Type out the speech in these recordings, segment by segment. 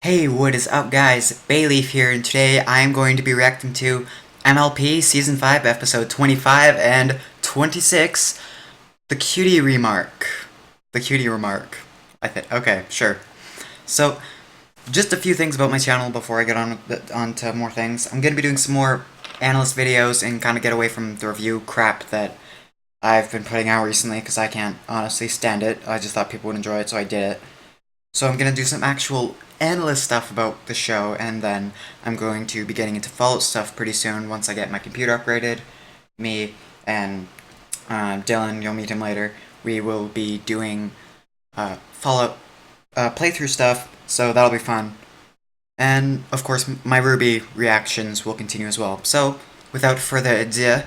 Hey, what is up guys? Bayleaf here, and today I am going to be reacting to MLP Season 5, Episode 25 and 26, The Cutie Remark. The Cutie Remark. I think. Okay, sure. So, just a few things about my channel before I get on to more things. I'm going to be doing some more analyst videos and kind of get away from the review crap that I've been putting out recently, because I can't honestly stand it. I just thought people would enjoy it, so I did it. So I'm going to do some actual analyst stuff about the show, and then I'm going to be getting into Fallout stuff pretty soon once I get my computer upgraded. Me and Dylan, you'll meet him later, we will be doing Fallout playthrough stuff, so that'll be fun. And, of course, my Ruby reactions will continue as well. So, without further ado,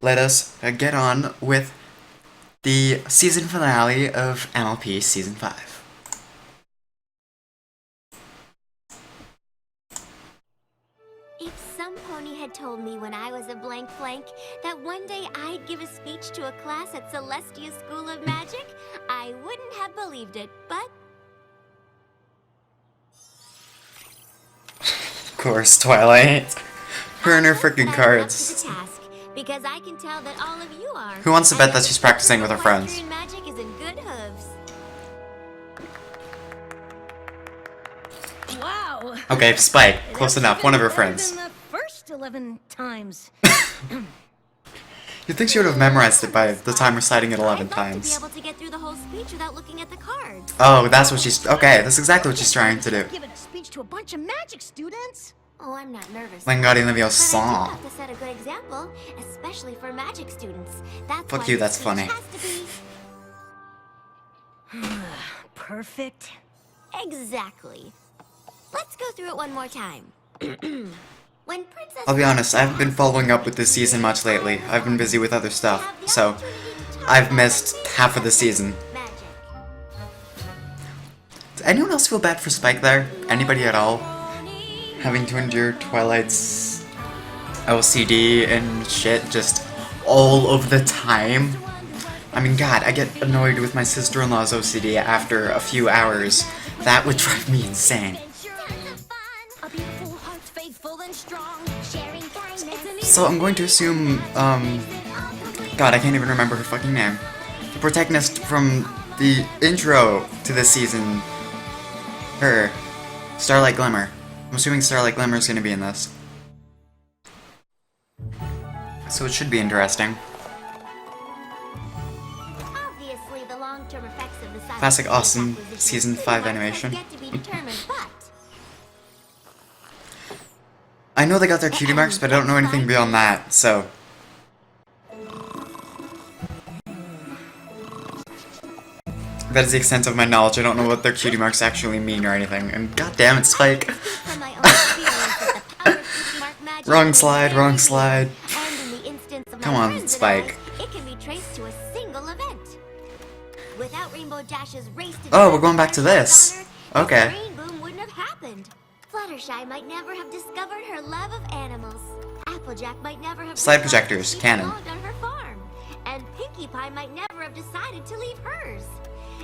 let us get on with the season finale of MLP Season 5. Had told me when I was a blank that one day I'd give a speech to a class at Celestia School of Magic, I wouldn't have believed it, but... Of course, Twilight. Her and her freaking cards. Because I can tell that all of you are. Who wants to bet that she's practicing with her friends? Magic is in good hooves. Wow. Okay, Spike. Close enough. One of her friends. 11 times. You'd think she would have memorized it by the time reciting it 11 times. To be able to get through the whole speech without looking at the cards. Oh, that's what she's... Okay, that's exactly what she's trying to do. Giving a speech to a bunch of magic students. Oh, I'm not nervous. Wingardium Leviosa But I song. do have to set a good example, especially for magic students. That's Fuck why you, the that's speech funny. has to be... Perfect. Exactly. Let's go through it one more time. When Princess I'll be honest, I haven't been following up with this season much lately. I've been busy with other stuff, so I've missed half of the season. Magic. Does anyone else feel bad for Spike there? Anybody at all? Having to endure Twilight's OCD and shit just all of the time? I mean, God, I get annoyed with my sister-in-law's OCD after a few hours. That would drive me insane. So I'm going to assume, God, I can't even remember her fucking name. The protagonist from the intro to this season, her, Starlight Glimmer. I'm assuming Starlight Glimmer is going to be in this. So it should be interesting. Obviously, the long-term effects of the Classic awesome Season 5 animation. I know they got their cutie marks, but I don't know anything beyond that, so... That is the extent of my knowledge. I don't know what their cutie marks actually mean or anything. And goddamn it, Spike! Wrong slide, wrong slide. Come on, Spike. It can be traced to a single event. Without Rainbow Dash's race to Oh, we're going back to this. Okay. Rainboom wouldn't have happened. Fluttershy might never have discovered her love of animals. Applejack might never have Slide projectors, canon. on her farm. And Pinkie Pie might never have decided to leave hers.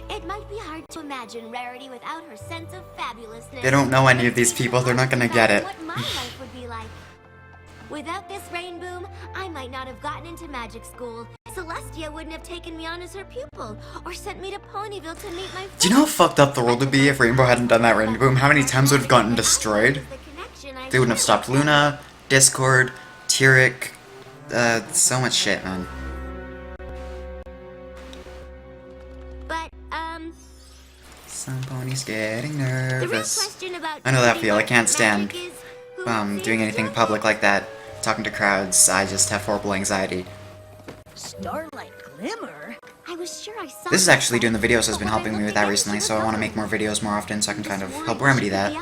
It might be hard to imagine Rarity without her sense of fabulousness. They don't know any of these people, they're not gonna get it. What my life would be like. Without this Rainboom, I might not have gotten into magic school. Celestia wouldn't have taken me on as her pupil, or sent me to Ponyville to meet my friends. Do you know how fucked up the world would be if Rainbow hadn't done that Rainboom? How many times would have gotten destroyed? They wouldn't have stopped Luna, Discord, Tyrek, so much shit, man. But, Some ponies getting nervous. question about I know that feel. I can't magic stand is, who doing anything public like that. Talking to crowds, I just have horrible anxiety. Starlight Glimmer? I was sure I saw This is actually doing the videos has been helping me with that recently, so I want to make more videos more often so I can kind of help remedy that.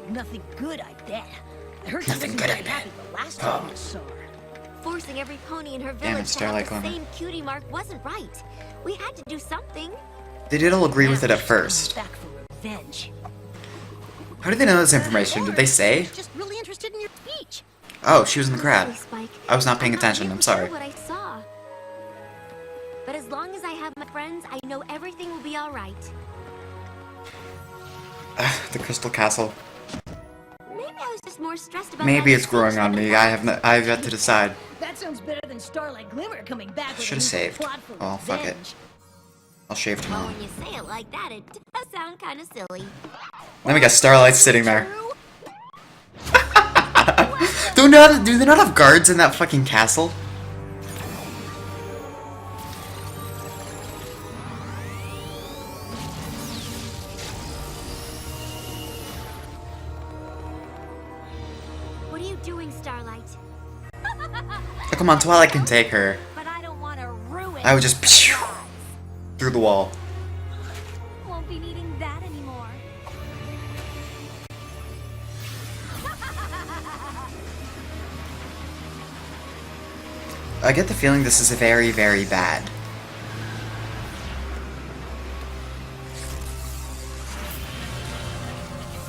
Nothing good, I bet. I heard Nothing she good, wasn't I very happy the last time I saw her. Forcing every pony in her Damn it, village to have Starlight the Glimmer. same cutie mark wasn't right. We had to do something. They did all agree with it at first. Back for revenge. How did they know this information? Did they say? Just really interested in your speech. Oh, she was in the crowd. Spike. I was not paying attention, I'm sorry. What I saw. But as long as I have my friends, I know everything will be all right. The Crystal Castle. Maybe I was just more stressed about Maybe that it's growing speech on than me. the I have yet to decide. That sounds better than Starlight Glimmer coming back with a Should've new saved. plot for Oh, fuck it. revenge. I'll shave Well, tomorrow. when you say it like that, it does sound kind of silly. Then we got Starlight sitting there. True? Do they not have guards in that fucking castle? What are you doing, Starlight? Oh, come on, Twilight can take her. But I don't want to ruin I would just the surprise. through the wall. Won't be needing that anymore. I get the feeling this is very, very bad.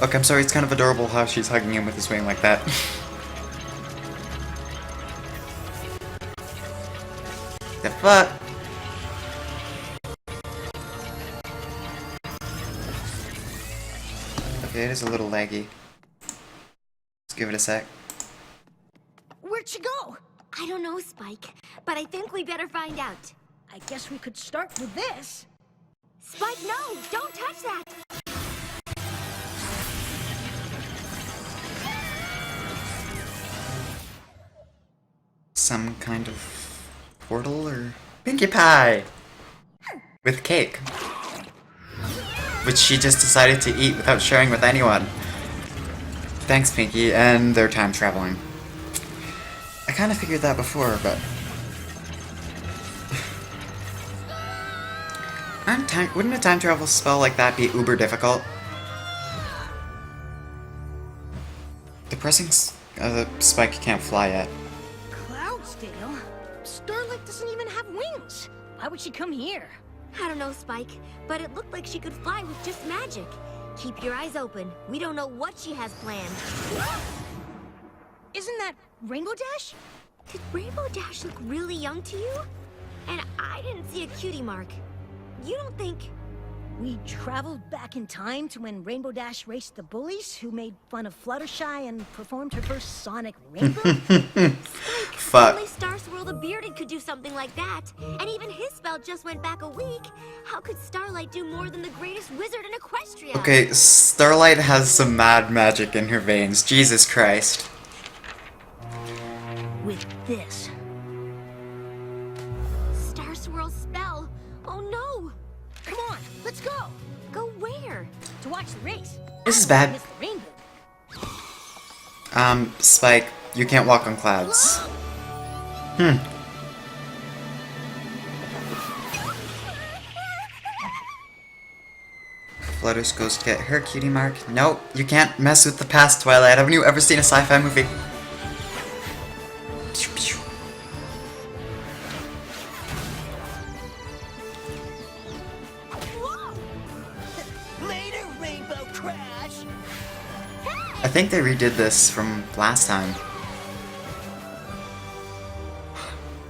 Look, I'm sorry, it's kind of adorable how she's hugging him with his wing like that. The fuck? Okay, it is a little laggy. Let's give it a sec. Where'd she go? I don't know, Spike, but I think we better find out. I guess we could start with this. Spike, no! Don't touch that! Some kind of portal or Pinkie Pie with cake, which she just decided to eat without sharing with anyone. Thanks, Pinkie, and they're time traveling. I kind of figured that before, but wouldn't a time travel spell like that be uber difficult? Depressing. Spike can't fly yet. Cloudsdale? Starlight doesn't even have wings. Why would she come here? I don't know, Spike, but it looked like she could fly with just magic. Keep your eyes open. We don't know what she has planned. Isn't that Rainbow Dash? Did Rainbow Dash look really young to you? And I didn't see a cutie mark. You don't think... We traveled back in time to when Rainbow Dash raced the bullies who made fun of Fluttershy and performed her first sonic rainbow? Fuck. Only Star Swirl the Bearded could do something like that. And even his spell just went back a week. How could Starlight do more than the greatest wizard in Equestria? Okay, Starlight has some mad magic in her veins. Jesus Christ. With this. Star Swirl's spell. Oh no! Come on, let's go! Go where? To watch the race. This is bad. Miss the rainbow. Spike, you can't walk on clouds. Flutter's ghost get her cutie mark. Nope, you can't mess with the past, Twilight. Haven't you ever seen a sci-fi movie? Pew, pew. Later, Rainbow Crash! I think they redid this from last time.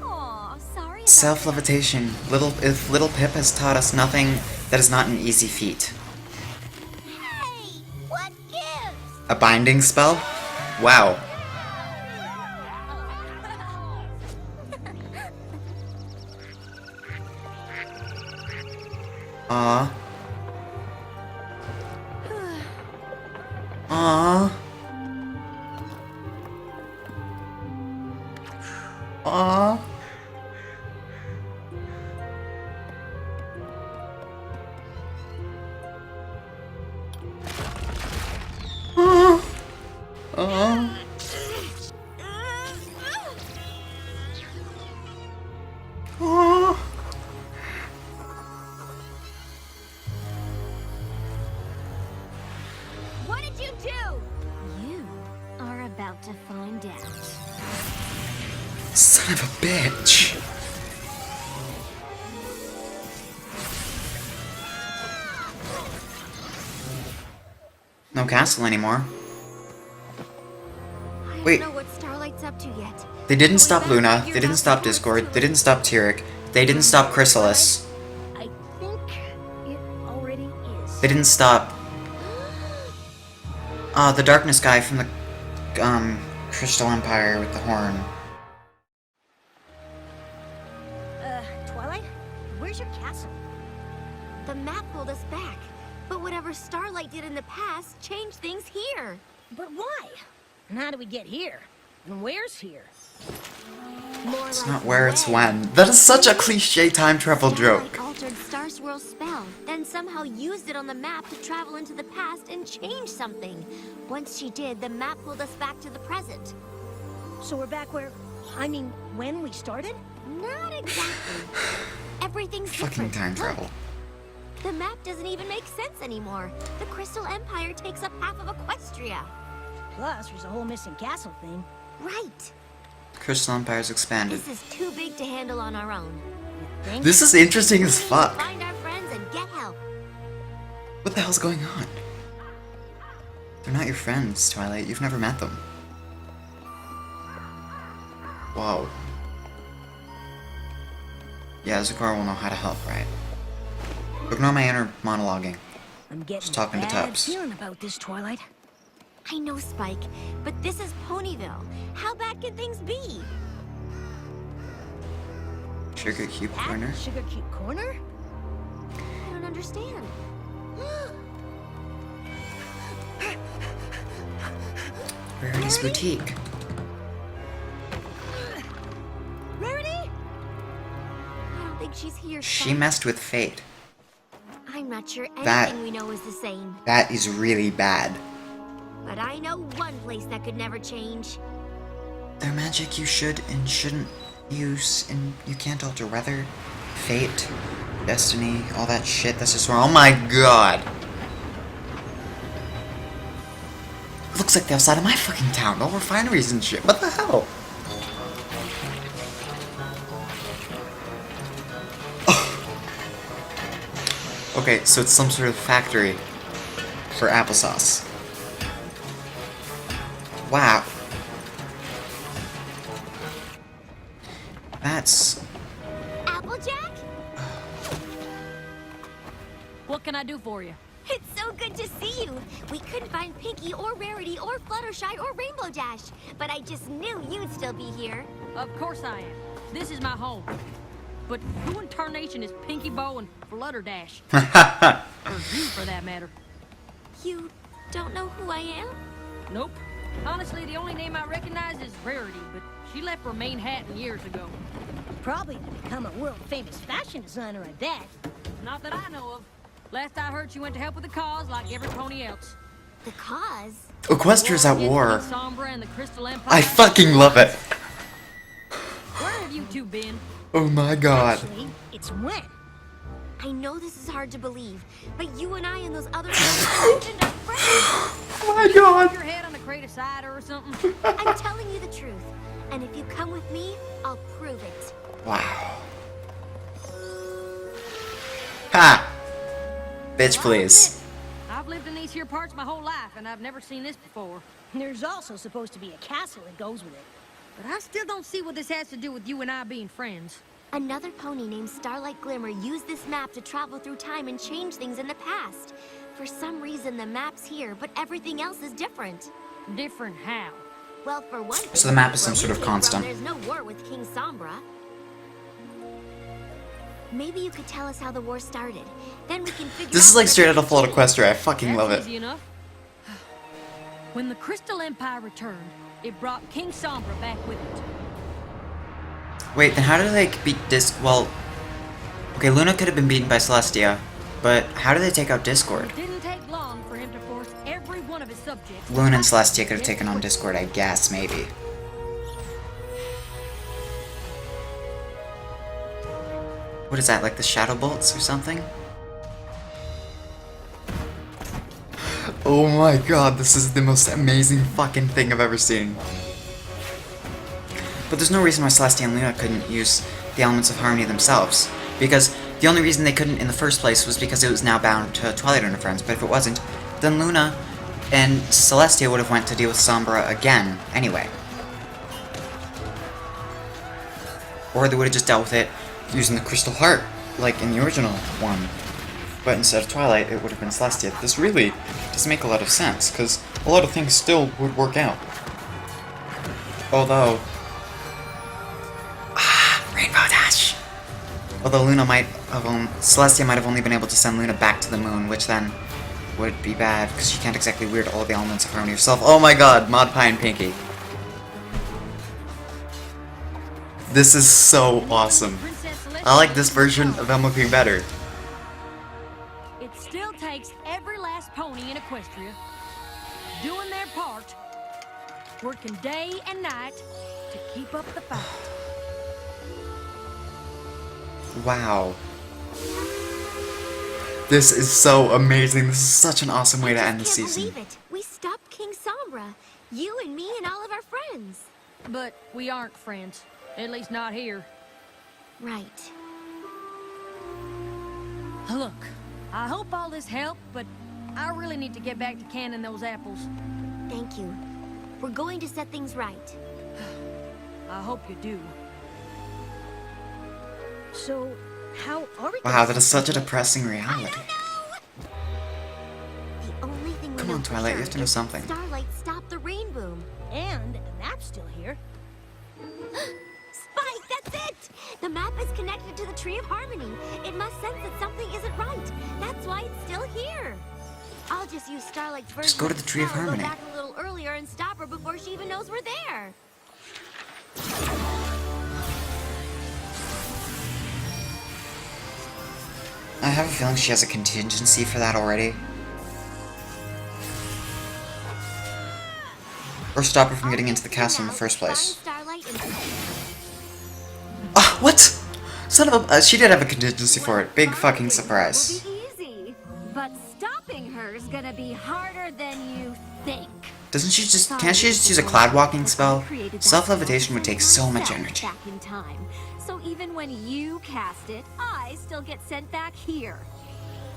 Aw, sorry about Self-levitation. If Little Pip has taught us nothing, that is not an easy feat. Hey! What gives? A binding spell? Wow. Aww. Aww. Aww. Aww. Aww. Aww. What did you do? You are about to find out. Son of a bitch. No castle anymore. I Wait. don't know what Starlight's up to yet. They didn't stop Better Luna, figure they it didn't out stop before it's Discord, too they didn't stop Tyrek, they didn't stop Chrysalis, I think it already is. they didn't stop The darkness guy from the, Crystal Empire with the horn. Twilight? Where's your castle? The map pulled us back, but whatever Starlight did in the past changed things here. But why? And how do we get here? And where's here? More It's like not where, it's when. That is such a cliche time travel Starlight joke. altered Star Swirl's spell, then somehow used it on the map to travel into the past and change something. Once she did, the map pulled us back to the present. So we're back where... I mean, when we started? Not exactly. Everything's Fucking different. time Look, travel. the map doesn't even make sense anymore. The Crystal Empire takes up half of Equestria. Plus, there's a whole missing castle thing. Right. Crystal Empire's expanded. This is too big to handle on our own. You think? This is interesting as We need to fuck. find our friends and get help. What the hell's going on? They're not your friends, Twilight. You've never met them. Whoa. Yeah, Zakar will know how to help, right? Ignore my inner monologuing. I'm getting Just talking to a bad Tubbs. feeling about this, Twilight. I know, Spike, but this is Ponyville. How bad can things be? Sugar Cube Corner? At Sugar Cube Corner? I don't understand. Rarity's Boutique. Rarity? I don't think she's here, She Spike. messed with fate. I'm not sure anything That- we know is the same. That is really bad. But I know one place that could never change. They're magic you should and shouldn't use, and you can't alter weather, fate, destiny, all that shit. That's just wrong. Oh my god! Looks like the outside of my fucking town. No refineries and shit. What the hell? Okay, so it's some sort of factory for applesauce. Wow. That's... Applejack? What can I do for you? It's so good to see you. We couldn't find Pinky or Rarity or Fluttershy or Rainbow Dash, but I just knew you'd still be here. Of course I am. This is my home. But who in tarnation is Pinky Bow and Flutterdash? Or you, for that matter. You don't know who I am? Nope. Honestly, the only name I recognize is Rarity, but she left for Manhattan years ago. Probably to become a world-famous fashion designer at that. Not that I know of. Last I heard, she went to help with the cause like every pony else. The cause? Equestria's at Against war. King Sombra and the Crystal Empire. I fucking love it. Where have you two been? Oh my god. Actually, it's when. I know this is hard to believe, but you and I and those other legend are friends. Oh my god. Your head on a crate of cider or something? I'm telling you the truth, and if you come with me, I'll prove it. Wow. Ha! Bitch, Well, please. I've lived in these here parts my whole life, and I've never seen this before. There's also supposed to be a castle that goes with it. But I still don't see what this has to do with you and I being friends. Another pony named Starlight Glimmer used this map to travel through time and change things in the past. For some reason, the map's here, but everything else is different. Different how? Well, for one thing, So the map is some where sort we of came from, constant. There's no war with King Sombra. Maybe you could tell us how the war started. Then we can figure This out is like where straight out of everything Fallout Equestria. I fucking That's love it. easy enough. When the Crystal Empire returned, it brought King Sombra back with it. Wait, then how did they beat Well, okay, Luna could have been beaten by Celestia, but how did they take out Discord? It didn't take long for him to force every one of his subjects. Luna and Celestia could have taken on Discord, I guess, maybe. What is that, like the Shadow Bolts or something? Oh my god, this is the most amazing fucking thing I've ever seen. But there's no reason why Celestia and Luna couldn't use the elements of harmony themselves. Because the only reason they couldn't in the first place was because it was now bound to Twilight and her friends. But if it wasn't, then Luna and Celestia would have went to deal with Sombra again, anyway. Or they would have just dealt with it using the Crystal Heart, like in the original one. but instead of Twilight, it would have been Celestia. This really doesn't make a lot of sense, because a lot of things still would work out. Although... Rainbow Dash! Although Luna might have Celestia might have only been able to send Luna back to the moon, which then would be bad, because she can't exactly weird all the elements of Harmony herself. Oh my god, Mod Pie and Pinky. This is so awesome. I like this version of MLP better. It still takes every last pony in Equestria doing their part, working day and night to keep up the fight. Wow. This is so amazing. This is such an awesome way to end the season. I can't believe it. We stopped King Sombra. You and me and all of our friends. But we aren't friends. At least not here. Right. Look, I hope all this helped, but I really need to get back to canning those apples. Thank you. We're going to set things right. I hope you do. So, how are we? Wow, that is such a depressing reality. The only thing we Come know on, for Twilight, you sure have to know is something. Starlight stopped the rain boom. And the map's still here. Spike, that's it! The map is connected to the Tree of Harmony. It must sense that something isn't right. That's why it's still here. I'll just use Starlight's version. Just go to the Tree of spell, Harmony. Go back a little earlier and stop her before she even knows we're there. I have a feeling she has a contingency for that already. Or stop her from getting into the castle in the first place. Find Starlight and... Ah, what? Son of a... she did have a contingency for it. Big fucking surprise. Will be easy, but stopping her is gonna be harder than you think. Doesn't she just... can't she just use a cloud walking spell? Self-levitation would take so much energy. Back in time. So even when you cast it, I still get sent back here.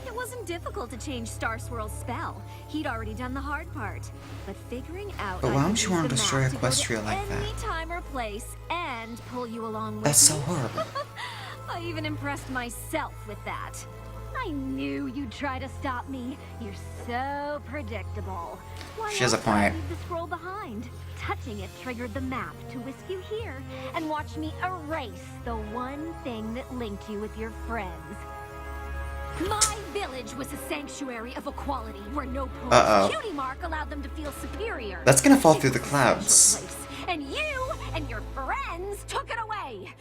It wasn't difficult to change Star Swirl's spell. He'd already done the hard part. But figuring out But why would you want to destroy map to go Equestria like any that? time or place and pull you along with That's me. so horrible. I even impressed myself with that. I knew you'd try to stop me. You're so predictable. Why She has a else would I point. leave the scroll behind? Touching it triggered the map to whisk you here and watch me erase the one thing that linked you with your friends. My village was a sanctuary of equality where no Uh-oh. cutie mark allowed them to feel superior. That's gonna fall It through the was a clouds. special place, and you and your friends took it away.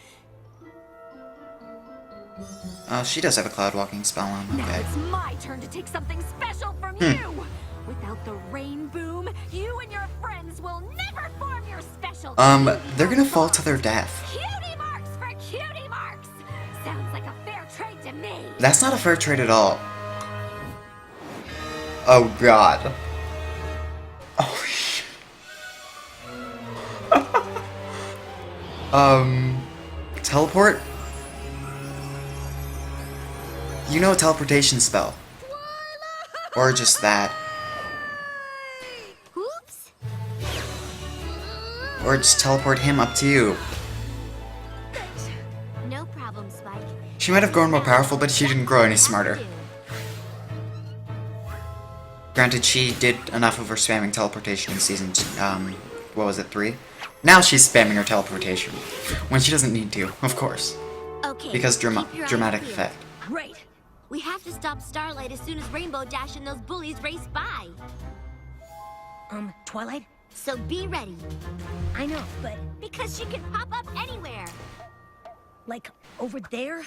Oh, she does have a cloud walking spell on. Now Okay. it's my turn to take something special from you. Without the rain boom, you and your friends will never form your special. They're gonna fall to their death. Cutie marks for cutie marks. Sounds like a fair trade to me. That's not a fair trade at all. Oh god. Oh shit. Teleport? You know a teleportation spell. Or just that. Oops. Or just teleport him up to you. No problem, Spike. She might have grown more powerful, but she didn't grow any smarter. Granted, she did enough of her spamming teleportation in season, what was it, 3? Now she's spamming her teleportation. When she doesn't need to, of course. Okay. Because keep your eyes dramatic peeled. effect. Great. We have to stop Starlight as soon as Rainbow Dash and those bullies race by. Twilight? So be ready, I know, but because she can pop up anywhere. like over there?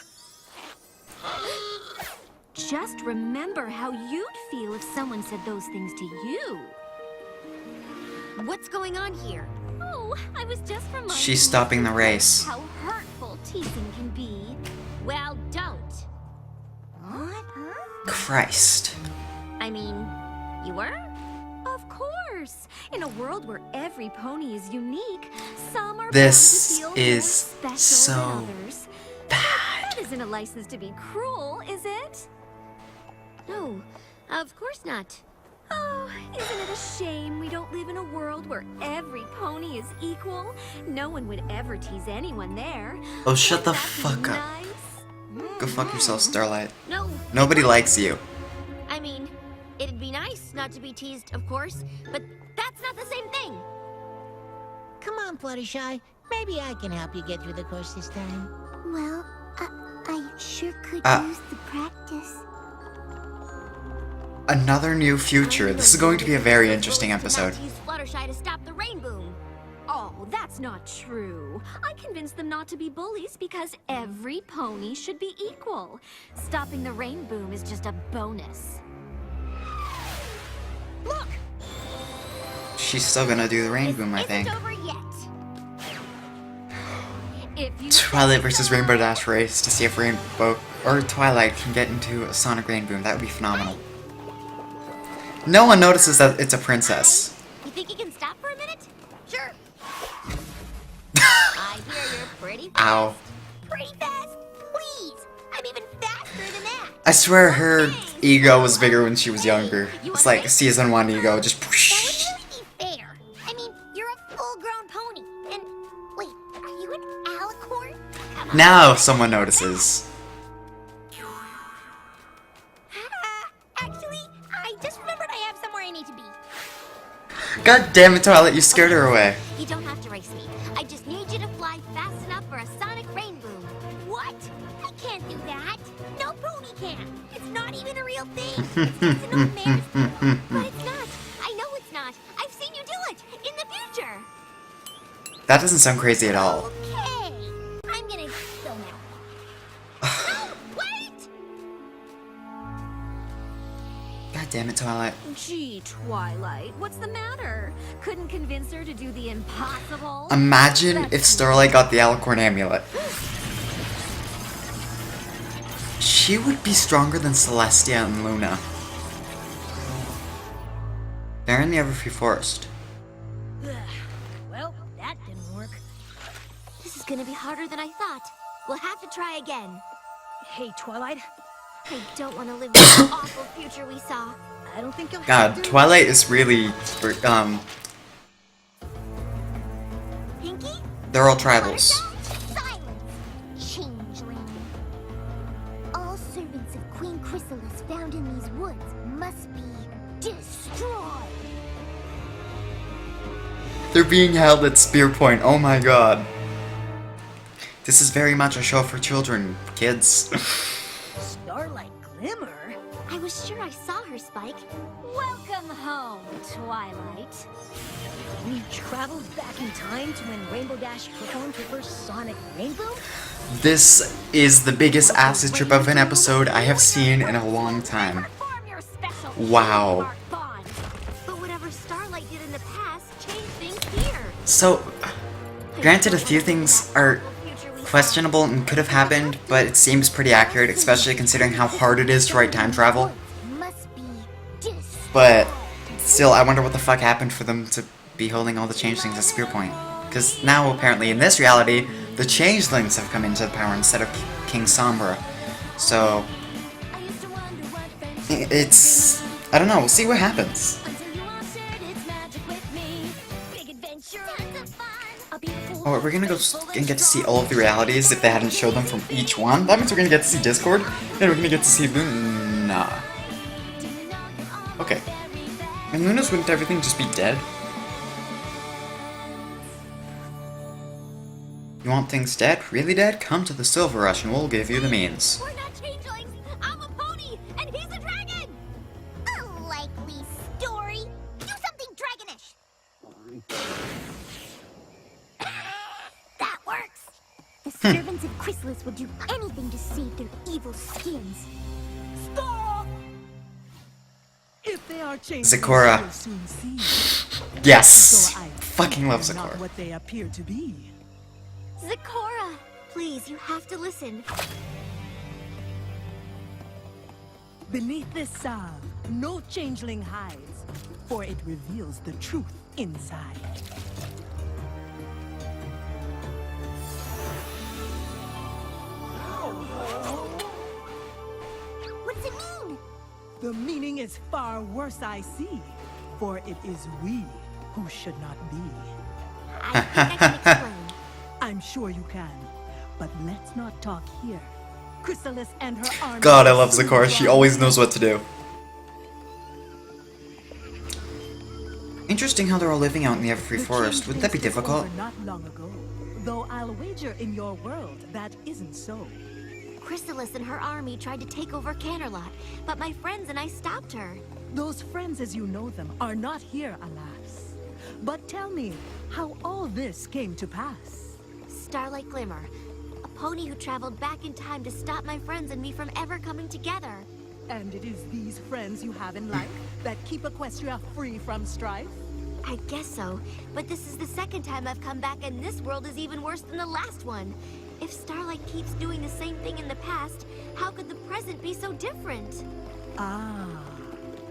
Just remember how you'd feel if someone said those things to you. What's going on here? Oh, I was just reminding She's stopping the race. how hurtful teasing can be. Well, don't. What? Huh? Christ. I mean, you were? Of course. In a world where every pony is unique, some are This bound to feel is more special so than others. bad. That isn't a license to be cruel, is it? No, of course not. Oh, isn't it a shame we don't live in a world where every pony is equal? No one would ever tease anyone there. Oh, shut the Wouldn't that be fuck up. nice? Go fuck yourself, Starlight. No. Nobody likes you. I mean, it'd be nice not to be teased, of course, but that's not the same thing. Come on, Fluttershy. Maybe I can help you get through the course this time. Well, I sure could use the practice. Another new future. This is going to be a very interesting episode. Use Fluttershy to stop the rain boom. Oh, that's not true. I convinced them not to be bullies because every pony should be equal. Stopping the rain boom is just a bonus. Look! She's still gonna do the rain boom, I think. Isn't over yet. If you Twilight versus Rainbow Dash race to see if Rainbow or Twilight can get into a Sonic Rain Boom. That would be phenomenal. No one notices that it's a princess. You think you can stop for a minute? Sure. I hear you're pretty fast. Ow. Pretty fast? Please. I'm even faster than that. I swear her ego was bigger when she was younger. It's like season 1 ego, just That whoosh. would really be fair. I mean, you're a full-grown pony. And wait, are you an alicorn? Come on. Now someone notices. Actually, I just remembered I have somewhere I need to be. God damn it, Twilight, you scared her away. You don't have to race me. I just need you to fly fast enough for a sonic rain boom. What? I can't do that. No pony can. It's not even a real thing. It's just an old man's thing. But it's not. I know it's not. I've seen you do it in the future. That doesn't sound crazy at all. Okay. I'm gonna go now. No, wait! God damn it, Twilight. Gee, Twilight, what's the matter? Couldn't convince her to do the impossible? Imagine if Starlight got the Alicorn amulet. She would be stronger than Celestia and Luna. They're in the Everfree Forest. Well, that didn't work. This is gonna be harder than I thought. We'll have to try again. Hey, Twilight. I don't want to live in the awful future we saw. I don't think you'll have God, to. Twilight is really, Pinky? they're all tribals. Silence! Changeling. All servants of Queen Chrysalis found in these woods must be destroyed. They're being held at Spear Point, oh my god. This is very much a show for children, kids. Starlight Glimmer? I was sure I saw her, Spike. Welcome home, Twilight. We traveled back in time to when Rainbow Dash performed her first Sonic Rain Boom? This is the biggest acid trip of an episode I have seen in a long time. Perform your special Wow. trademark bond. But whatever Starlight did in the past changed things here. So, granted a few things are questionable and could have happened, but it seems pretty accurate, especially considering how hard it is to write time travel. Must be destroyed. But still, I wonder what the fuck happened for them to be holding all the changelings at Spear Point. Because now, apparently, in this reality, the changelings have come into power instead of King Sombra. So, I used to wonder what friendship it's... I don't know, we'll see what happens. until you answered its magic with me. Big adventure. Tons of fun. A beautiful Oh, we're gonna go and get to see all of the realities if they hadn't showed them from each one. That means we're gonna get to see Discord, and we're gonna get to see Luna. Okay. And Luna's wouldn't everything just be dead? You want things dead? Really dead? Come to the Silver Rush and we'll give you the means. We're not changelings. I'm a pony, and he's a dragon. A likely story. Do something dragonish. That works. The servants of Chrysalis would do anything to save their evil skins. Stop! If they are changed, Zecora. we'll soon see. Yes! So I Fucking love they're not Zecora. what they appear to be. Zecora, please, you have to listen. Beneath this salve, no changeling hides, for it reveals the truth inside. What does it mean? The meaning is far worse, I see, for it is we who should not be. I think I can explain. I'm sure you can, but let's not talk here. Chrysalis and her army. God, I love Zakora. She always knows what to do. Interesting how they're all living out in the everfree The forest. Wouldn't that be change was difficult? over not long ago, though I'll wager in your world that isn't so. Chrysalis and her army tried to take over Canterlot, but my friends and I stopped her. Those friends as you know them are not here, alas. But tell me how all this came to pass. Starlight Glimmer, a pony who traveled back in time to stop my friends and me from ever coming together. And it is these friends you have in life that keep Equestria free from strife? I guess so, but this is the second time I've come back and this world is even worse than the last one. If Starlight keeps doing the same thing in the past, how could the present be so different? Ah,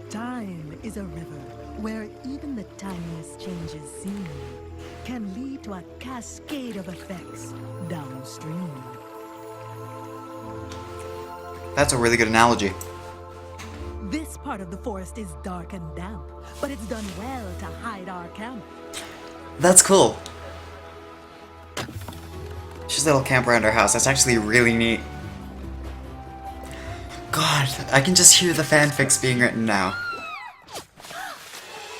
time is a river where even the tiniest changes seen can lead to a cascade of effects downstream. That's a really good analogy. This part of the forest is dark and damp, but it's done well to hide our camp. That's cool. She's a little camp around her house. That's actually really neat. God, I can just hear the fanfics being written now.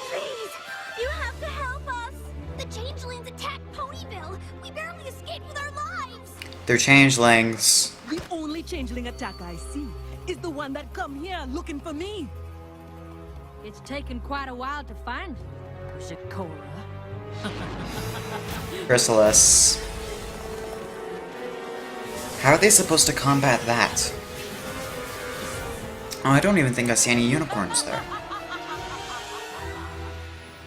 Please, you have to help us! The changelings attacked Ponyville! We barely escaped with our lives! They're changelings. The only changeling attack I see is the one that come here looking for me. It's taken quite a while to find you, Zakora. Chrysalis. How are they supposed to combat that? Oh, I don't even think I see any unicorns there.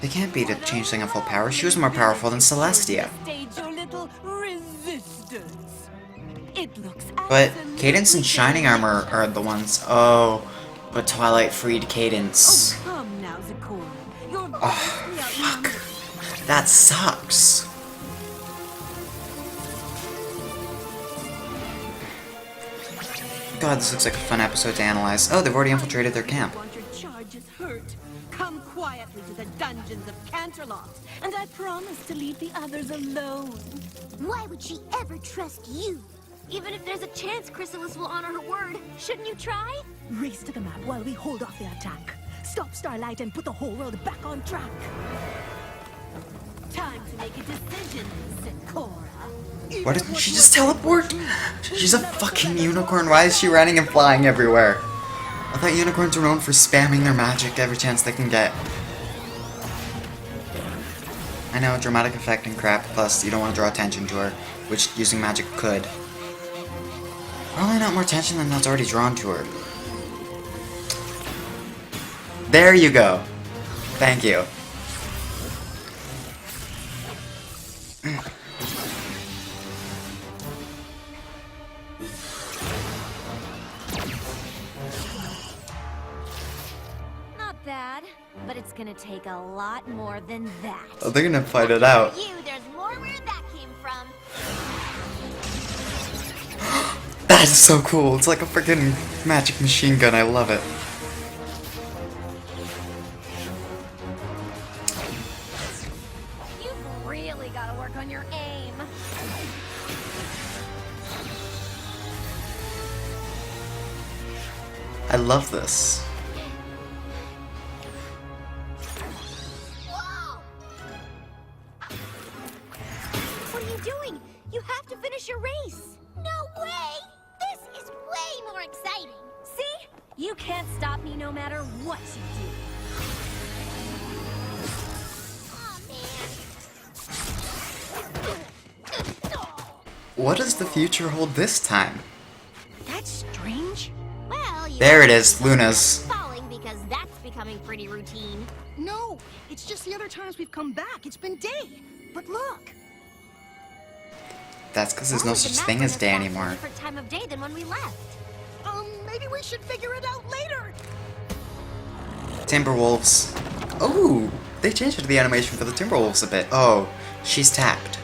They can't beat a changeling at full power. She was more powerful than Celestia. Stage your little resistance. It looks But Cadence and Shining Armor are the ones. Oh, but Twilight freed Cadence. Come now, Zakora. You're Fuck. That sucks. God, this looks like a fun episode to analyze. Oh, they've already infiltrated their camp. Want your charges hurt? Come quietly to the dungeons of Canterlot, and I promise to leave the others alone. Why would she ever trust you? Even if there's a chance Chrysalis will honor her word, shouldn't you try? Race to the map while we hold off the attack. Stop Starlight and put the whole world back on track. Time to make a decision, Zakora. Why didn't she just teleport? She's a fucking unicorn. Why is she running and flying everywhere? I thought unicorns were known for spamming their magic every chance they can get. I know, dramatic effect and crap, plus you don't want to draw attention to her, which using magic could. Probably not more attention than that's already drawn to her. There you go. Thank you. Not bad, but it's gonna take a lot more than that. Oh, they're gonna fight it out. For you, there's more where that came from. That is so cool. It's like a freaking magic machine gun. I love it. You've really gotta work on your aim. I love this. Whoa! What are you doing? You have to finish your race. No way! This is way more exciting. See? You can't stop me no matter what you do. What does the future hold this time? That's strange. Well, you There it is, Luna's. falling because that's becoming pretty routine. No, it's just the other times we've come back. It's been day. But look. That's because there's Why no would the such map thing bring as us day back to a anymore. different time of day than when we left. Maybe we should figure it out later. Timberwolves. Oh, they changed the animation for the Timberwolves a bit. Oh, she's tapped.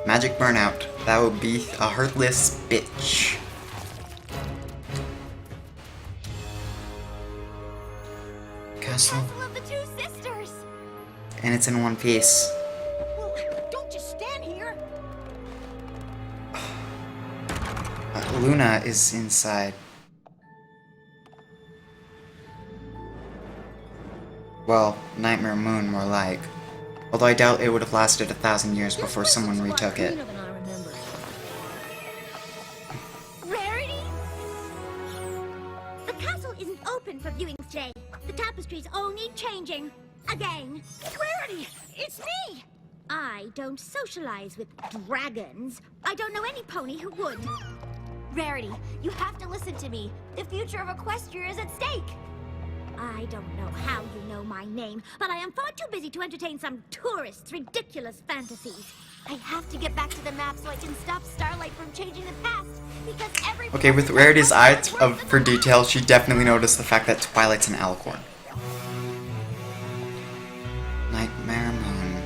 Magic burnout. That would be a heartless bitch. Castle. Castle of the Two Sisters. And it's in one piece. Well, don't just stand here. Luna is inside. Well, Nightmare Moon, more like. Although I doubt it would have lasted 1,000 years before someone retook it. Rarity? The castle isn't open for viewings today. The tapestries all need changing. Again. Rarity! It's me! I don't socialize with dragons. I don't know any pony who would. Rarity, you have to listen to me. The future of Equestria is at stake. I don't know how you know my name, but I am far too busy to entertain some tourists' ridiculous fantasies. I have to get back to the map so I can stop Starlight from changing the past, because every... Okay, with Rarity's eye for detail, she definitely noticed the fact that Twilight's an alicorn. Nightmare Moon.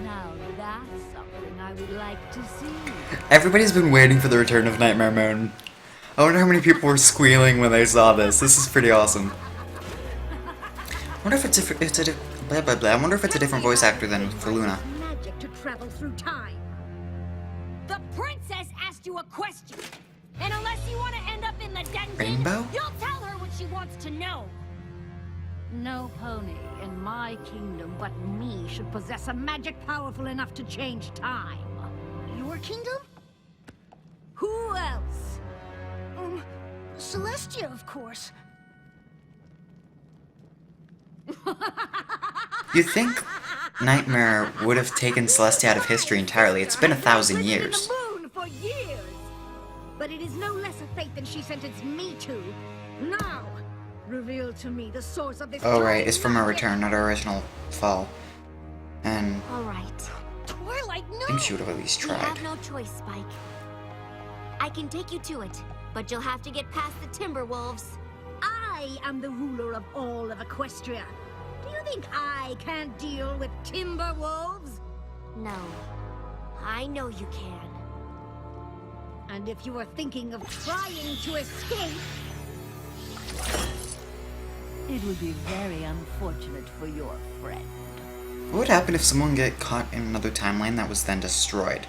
Now that's something I would like to see. Everybody's been waiting for the return of Nightmare Moon. I wonder how many people were squealing when they saw this. This is pretty awesome. I wonder if it's a blah blah blah. I wonder if it's a different voice actor than for Luna. Magic to travel through time. The princess asked you a question, and unless you want to end up in the dungeon, Rainbow? you'll tell her what she wants to know. No pony in my kingdom but me should possess a magic powerful enough to change time. Your kingdom? Who else? Celestia, of course. You'd think Nightmare would have taken Celestia out of history entirely. It's been 1,000 years. The moon for years. But it is no less a fate than she sentenced me to. Now, reveal to me the source of this. Oh right, it's from her return, not her original fall. And All right. Twilight, no. I think she would have at least We tried. have no choice, Spike. I can take you to it, but you'll have to get past the Timberwolves. I am the ruler of all of Equestria. Do you think I can't deal with Timberwolves? No. I know you can. And if you are thinking of trying to escape, it would be very unfortunate for your friend. What would happen if someone get caught in another timeline that was then destroyed?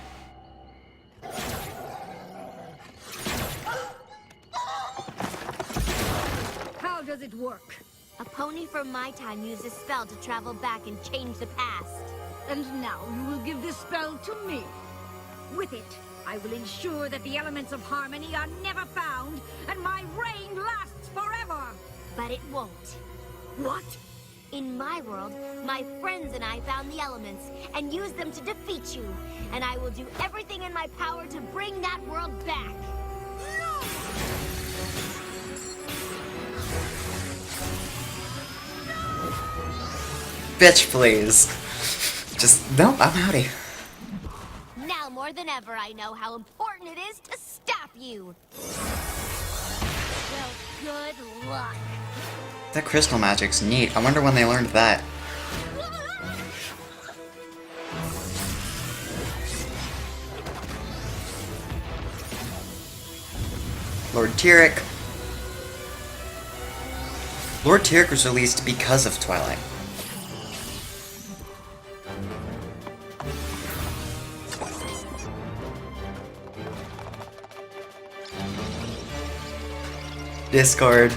How does it work? A pony from my time used a spell to travel back and change the past. And now you will give this spell to me. With it, I will ensure that the elements of harmony are never found, and my reign lasts forever! But it won't. What? In my world, my friends and I found the elements and used them to defeat you. And I will do everything in my power to bring that world back. Bitch, please. Just, nope, I'm outie. Now more than ever, I know how important it is to stop you. Well, good luck. That crystal magic's neat. I wonder when they learned that. Lord Tyrek. Lord Tyrek was released because of Twilight. Discord.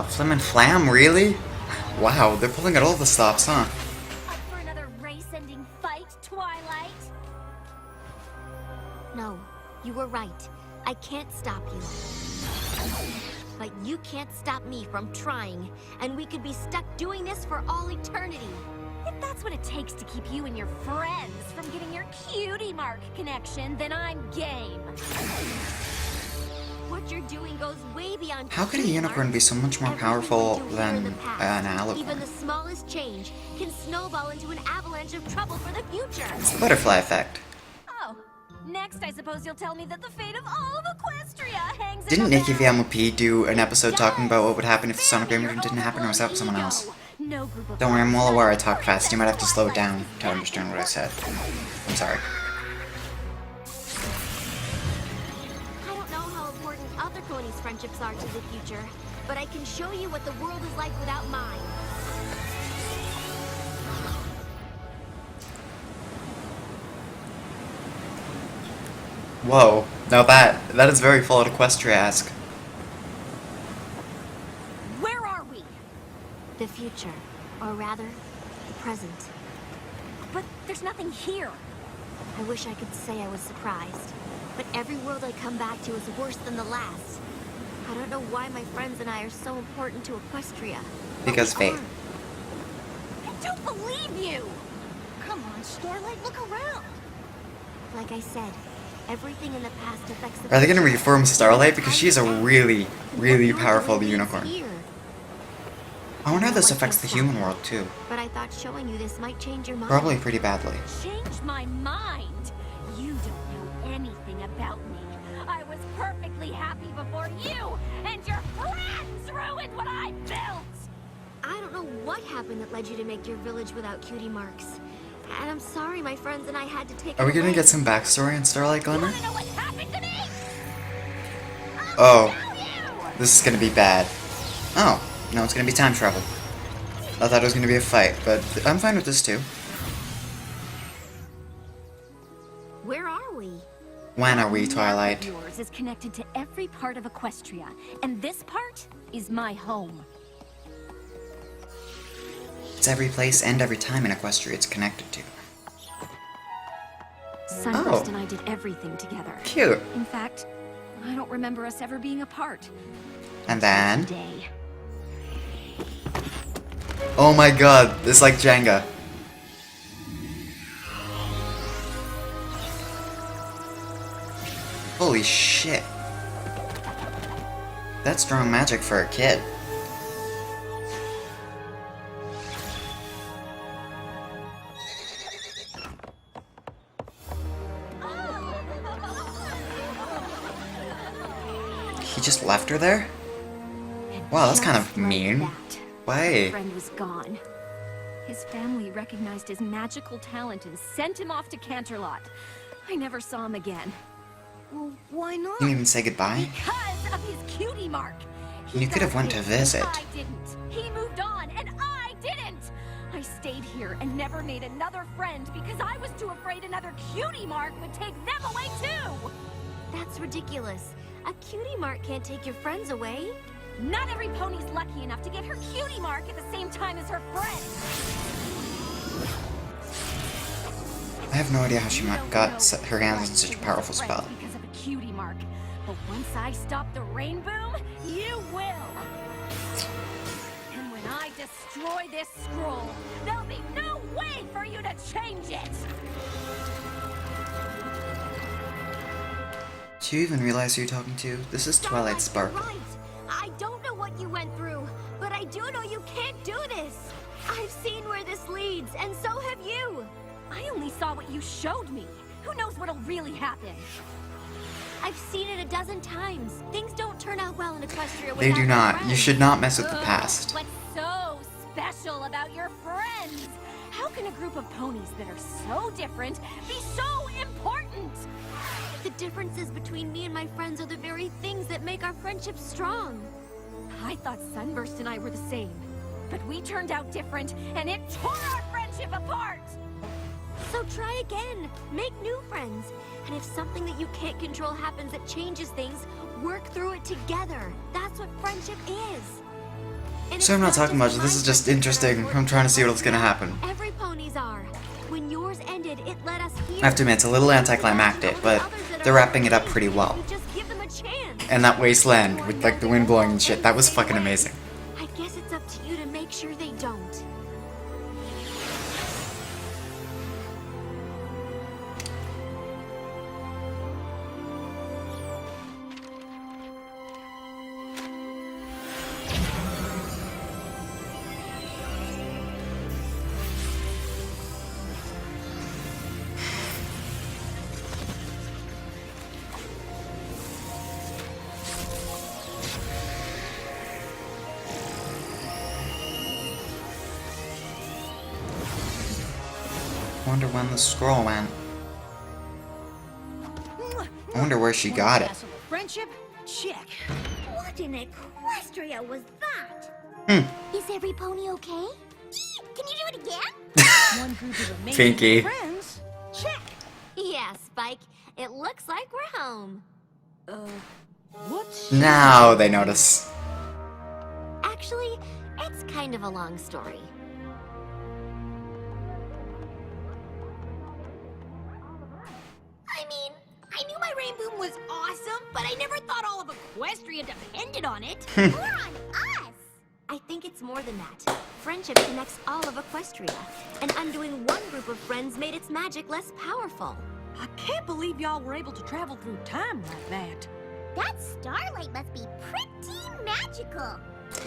Flim and Flam, really? Wow, they're pulling out all the stops, huh? Up for another race-ending fight, Twilight? No, you were right. I can't stop you. But you can't stop me from trying, and we could be stuck doing this for all eternity. If that's what it takes to keep you and your friends from getting your cutie mark connection, then I'm game. What you're doing goes way beyond. How could a unicorn be so much more powerful than an alicorn? Even the smallest change can snowball into an avalanche of trouble for the future. It's the butterfly effect. Oh, next I suppose you'll tell me that the fate of all of Equestria hangs Didn't in the Nikki the balance. MLP do an episode talking about what would happen if the Sonic Rainbow didn't happen, or was that with someone else? No group of Don't worry, I'm well aware I talk fast. You might have to slow it down to understand what I said. I'm sorry. friendships are to the future, but I can show you what the world is like without mine. Whoa. Now that is very full of Equestria-esque. Where are we? The future, or rather, the present. But there's nothing here. I wish I could say I was surprised, but every world I come back to is worse than the last. I don't know why my friends and I are so important to Equestria. but Because we fate. are. I don't believe you! Come on, Starlight, look around. Like I said, everything in the past affects the Are they gonna future. reform Starlight? Because she's a really, really What you're powerful doing leads unicorn. here. I wonder how know this I affects can't the stop human it, world too. But I thought showing you this might change your mind. Probably pretty badly. Change my mind? You don't know anything about me. I was perfectly happy before you and your friends ruined what I built! I don't know what happened that led you to make your village without cutie marks. And I'm sorry my friends and I had to take Are we it gonna away. get some backstory on Starlight Glimmer? Wanna know what happened to me? Oh, Tell you! this is gonna be bad. Oh, no, it's gonna be time travel. I thought it was gonna be a fight, but I'm fine with this too. Where are we? When are we, That map Twilight? of yours is connected to every part of Equestria, and this part is my home. It's every place and every time in Equestria it's connected to. Sunburst Oh. and I did everything together. Cute. In fact, I don't remember us ever being apart. And then... Today. Oh my god, it's like Jenga. Holy shit. That's strong magic for a kid. He just left her there? Wow, that's kind of Just like mean. that, Why? my friend was gone. His family recognized his magical talent and sent him off to Canterlot. I never saw him again. Well, why not? You didn't even say goodbye? Because of his cutie mark. He You could have got went to bit, visit. I didn't. He moved on, and I didn't. I stayed here and never made another friend because I was too afraid another cutie mark would take them away too. That's ridiculous. A cutie mark can't take your friends away. Not every pony's lucky enough to get her cutie mark at the same time as her friend. I have no idea how she You don't got know her hands on what such a to lose powerful friends spell. Because of a cutie mark. But once I stop the rain boom, you will. And when I destroy this scroll, there'll be no way for you to change it. Do you even realize who you're talking to? This is Twilight Starlight, Sparkle. you're right. I don't know what you went through, but I do know you can't do this. I've seen where this leads, and so have you. I only saw what you showed me. Who knows what'll really happen? I've seen it a dozen times. Things don't turn out well in Equestria They without do their not. You friends. should not mess with the Ugh, past. What's so special about your friends? How can a group of ponies that are so different be so important? The differences between me and my friends are the very things that make our friendship strong. I thought Sunburst and I were the same, but we turned out different, and it tore our friendship apart! So try again. Make new friends. And if something that you can't control happens that changes things, work through it together. That's what friendship is. And So I'm it's not talking just much. This my is just friendships that are interesting. I'm trying to see what's gonna happen. Every pony's are. When yours ended, it led us here. I have to admit, it's a little anticlimactic, but they're wrapping it up pretty well. You just give them a chance. And that wasteland with like the wind blowing and shit, that was fucking amazing. I guess it's up to you to make sure they don't. Wonder when the scroll went. I wonder where she got it. Castle of Friendship? Check. What What in Equestria was that? Hmm. Is every pony okay? Can you do it again? One group of amazing Pinky. friends. Check. Yeah, Spike. It looks like we're home. What's Now they notice. Actually, it's kind of a long story. I mean, I knew my rainboom was awesome, but I never thought all of Equestria depended on it. Or on us! I think it's more than that. Friendship connects all of Equestria, and undoing one group of friends made its magic less powerful. I can't believe y'all were able to travel through time like that. That Starlight must be pretty magical.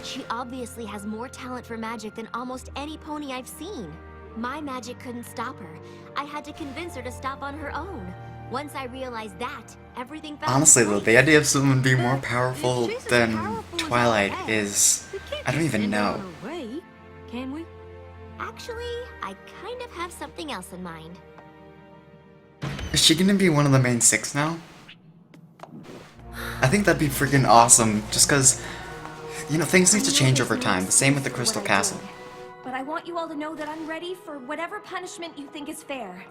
She obviously has more talent for magic than almost any pony I've seen. My magic couldn't stop her. I had to convince her to stop on her own. Once I realized that, everything fell Honestly, into though, place. the idea of someone being more powerful If she's as than powerful as Twilight all that, is... we can't I don't just even send her know. on her way, can we? Actually, I kind of have something else in mind. Is she gonna be one of the main 6 now? I think that'd be freaking awesome, just cause, you know, things need to change over time. The same with the Crystal Castle. But I want you all to know that I'm ready for whatever punishment you think is fair.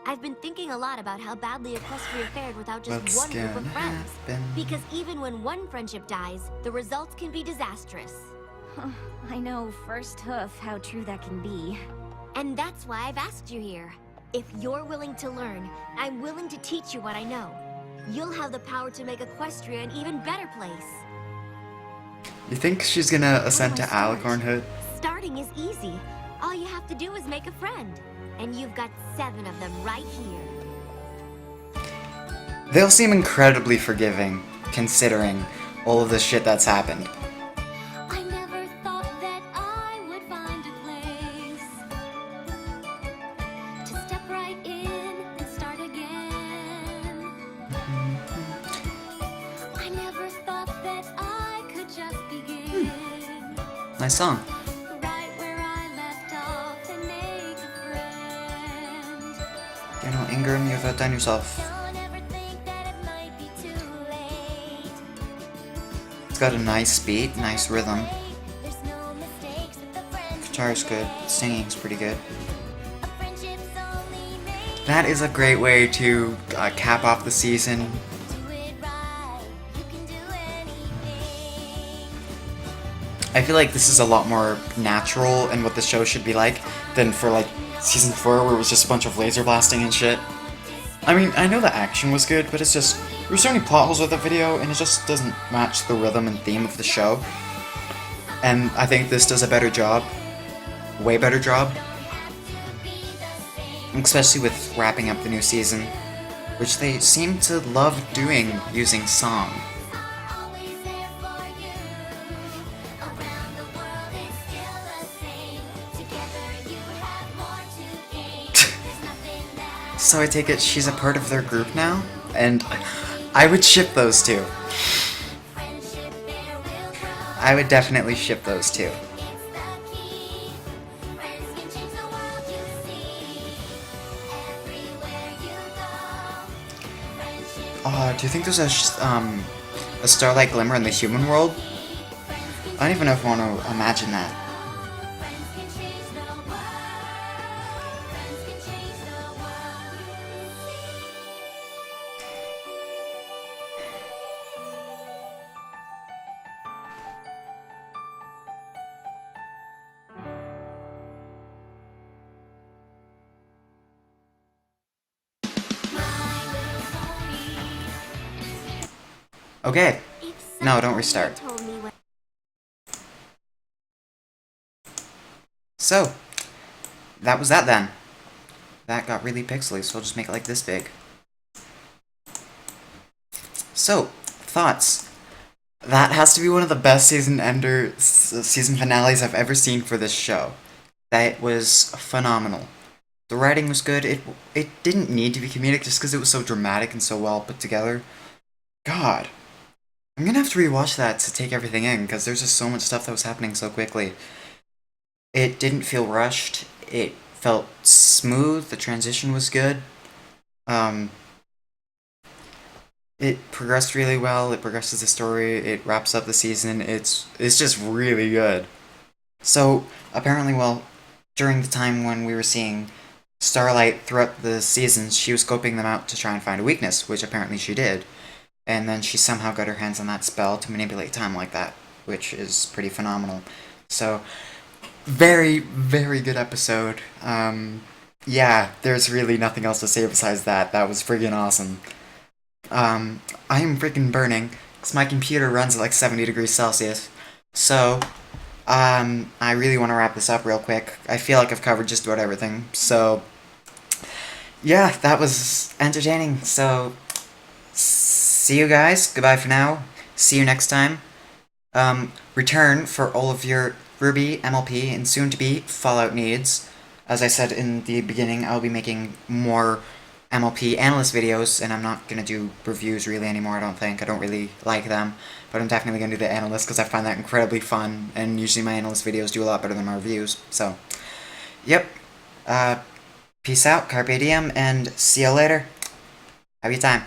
I've been thinking a lot about how badly Equestria fared without just What's one group gonna of friends. happen? Because even when one friendship dies, the results can be disastrous. I know first hoof how true that can be. And that's why I've asked you here. If you're willing to learn, I'm willing to teach you what I know. You'll have the power to make Equestria an even better place. You think she's gonna ascend to How do I start? Alicornhood? Starting is easy. All you have to do is make a friend. And you've got 7 of them right here. They'll seem incredibly forgiving, considering all of the shit that's happened. I never thought that I would find a place to step right in and start again. I never thought that I could just begin Nice song. right where I left off and make a friend. Daniel Ingram, you've outdone yourself. Don't ever think that it might be too late. It's got a nice beat, nice rhythm. There's no mistakes with the friends. Guitar's good, singing's pretty good. A friendship's only made. That is a great way to cap off the season. Do it right. You can do anything. I feel like this is a lot more natural and what the show should be like than for like season 4 where it was just a bunch of laser blasting and shit. I mean, I know the action was good, but it's just, there's so many plot holes with the video and it just doesn't match the rhythm and theme of the show. And I think this does a better job. Way better job. Especially with wrapping up the new season, which they seem to love doing using song. Always there for you. Around the world it's still the same. Together you have more to gain. There's nothing that So I take it she's a part of their group now? And I would ship those two. friendship there will grow. I would definitely ship those two. It's the key. Friends can change the world you see. Everywhere you go. Friendship Do you think there's a starlight glimmer in the human world? I don't even know if I want to imagine that. friends can change the world. Friends can change the world you see. Okay. If No, don't someone restart. told me what So, that was that then. That got really pixely, so I'll just make it like this big. So, thoughts. That has to be one of the best season finales I've ever seen for this show. That was phenomenal. The writing was good. It didn't need to be comedic just because it was so dramatic and so well put together. God. I'm gonna have to rewatch that to take everything in, because there's just so much stuff that was happening so quickly. It didn't feel rushed. It felt smooth. The transition was good. It progressed really well. It progresses the story. It wraps up the season. It's just really good. So apparently, well, during the time when we were seeing Starlight throughout the seasons, she was scoping them out to try and find a weakness, which apparently she did. And then she somehow got her hands on that spell to manipulate time like that, which is pretty phenomenal. So, very, very good episode. Yeah, there's really nothing else to say besides that. That was friggin' awesome. I am freaking burning, because my computer runs at like 70 degrees Celsius. So, I really want to wrap this up real quick. I feel like I've covered just about everything. So, yeah, that was entertaining. So, see you guys. Goodbye for now. See you next time. Return for all of your Ruby, MLP, and soon-to-be Fallout needs. As I said in the beginning, I'll be making more MLP analyst videos, and I'm not going to do reviews really anymore, I don't think. I don't really like them, but I'm definitely going to do the analyst because I find that incredibly fun, and usually my analyst videos do a lot better than my reviews. So, yep. Peace out, carpe diem, and see you later. Have your time.